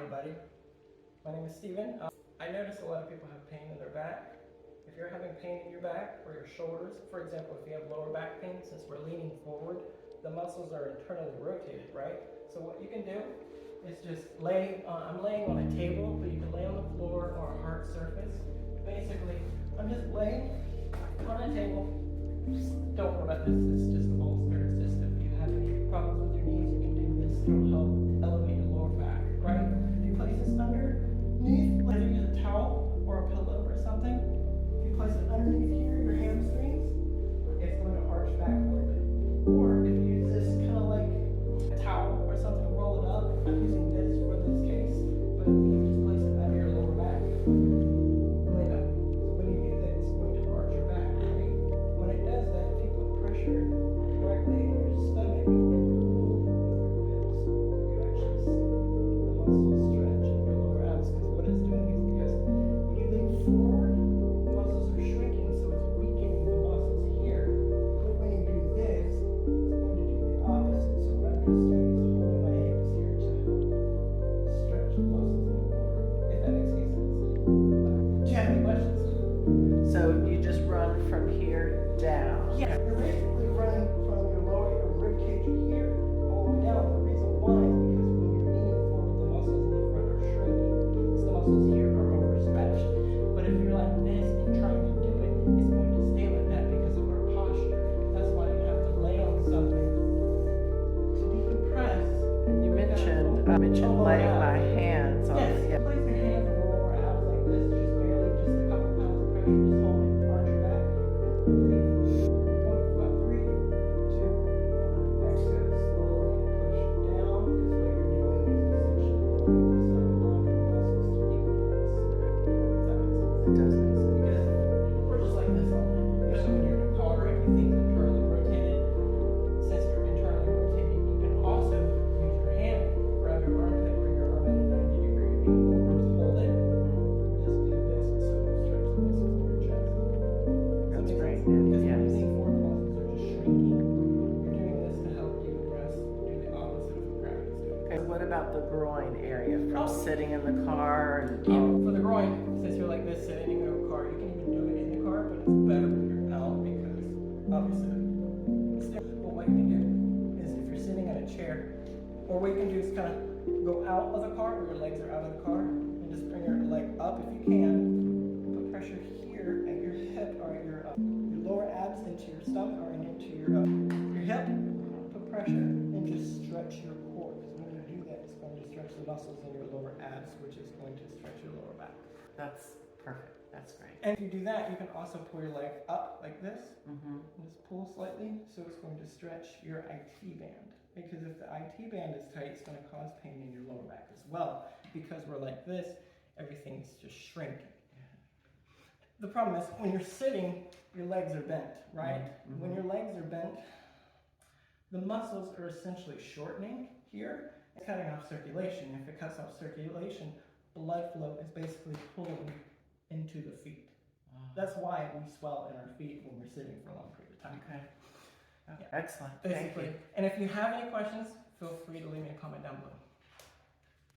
everybody. My name is Steven. I notice a lot of people have pain in their back. If you're having pain in your back or your shoulders, for example, if you have lower back pain, since we're leaning forward, the muscles are internally rotated, right? So what you can do is just I'm laying on a table, but you can lay on the floor or a hard surface. Basically, I'm just laying on a table. Don't worry about this, it's just a bolster. It's just if you have any problems with your knees, you can do this. It'll help elevate your lower back, right? If you place this underneath, whether you use a towel or a pillow or something, if you place it underneath here, your hamstrings, it's going to arch back a little bit. Or if you use this kind of like a towel or something to roll it up, I'm using this for this case, but you can just place it under your lower back. Like that. So when you do that, it's going to arch your back, right? When it does that, if you put pressure directly in your stomach and pull with your ribs, you actually see the muscles stretch in your lower abs. Because what it's doing is because when you lean forward, the muscles are shrinking, so it's weakening the muscles here. But when you do this, it's going to do the opposite. So what I'm just doing is holding my hands here to help stretch the muscles in the lower, if that makes any sense. Do you have any questions? So you just run from here down? Yeah, you're basically running from your rib cage here all the way down. The reason why is because when you're leaning forward, the muscles in the front are shrinking. So the muscles here are overstretched. But if you're like this and trying to do it, it's going to stay like that because of our posture. That's why you have to lay on something to decompress. You mentioned laying my hands on Yes, it. place your hands on the lower abs like this, just barely, just a couple pounds of pressure, just hold it, arch your back, breathe. About 3, 2, 1. Exhale slowly and push down, because what you're doing is essentially allowing the muscles to decompress. Does that make sense? It does make sense. Because we're just like this all day. So when you're in a car, if you think internally rotated, since you're internally rotated, you can also use your hand, grab your armpit, bring your arm at a 90-degree angle, or just hold it. Just do this, so it'll stretch the muscles in your chest. That's Does that great. make sense? Because Yes. when you lean forward, the muscles are just shrinking. You're doing this to help decompress, do the opposite of what gravity's doing. Okay, what about the groin area? From Oh. sitting in the car and For the groin, since you're like this sitting in your car, you can even do it in the car, but it's better when you're out because obviously still. But what you can do is if you're sitting in a chair, or what you can do is kind of go out of the car where your legs are out of the car and just bring your leg up if you can. Put pressure here at your hip or at your lower abs into your stomach or into your hip. Put pressure and just stretch your core, because when you do that, it's going to stretch the muscles in your lower abs, which is going to stretch your lower back. That's perfect. That's great. And if you do that, you can also pull your leg up like this. Mm-hmm. And just pull slightly, so it's going to stretch your IT band. Because if the IT band is tight, it's going to cause pain in your lower back as well. Because we're like this, everything's just shrinking. The problem is when you're sitting, your legs are bent, right? Mm-hmm. When your legs are bent, the muscles are essentially shortening here. It's cutting off circulation. If it cuts off circulation, blood flow is basically pulling into the feet. That's why we swell in our feet when we're sitting for a long period of time. Okay. Oh, Yeah. excellent. Thank Basically. you. And if you have any questions, feel free to leave me a comment down below.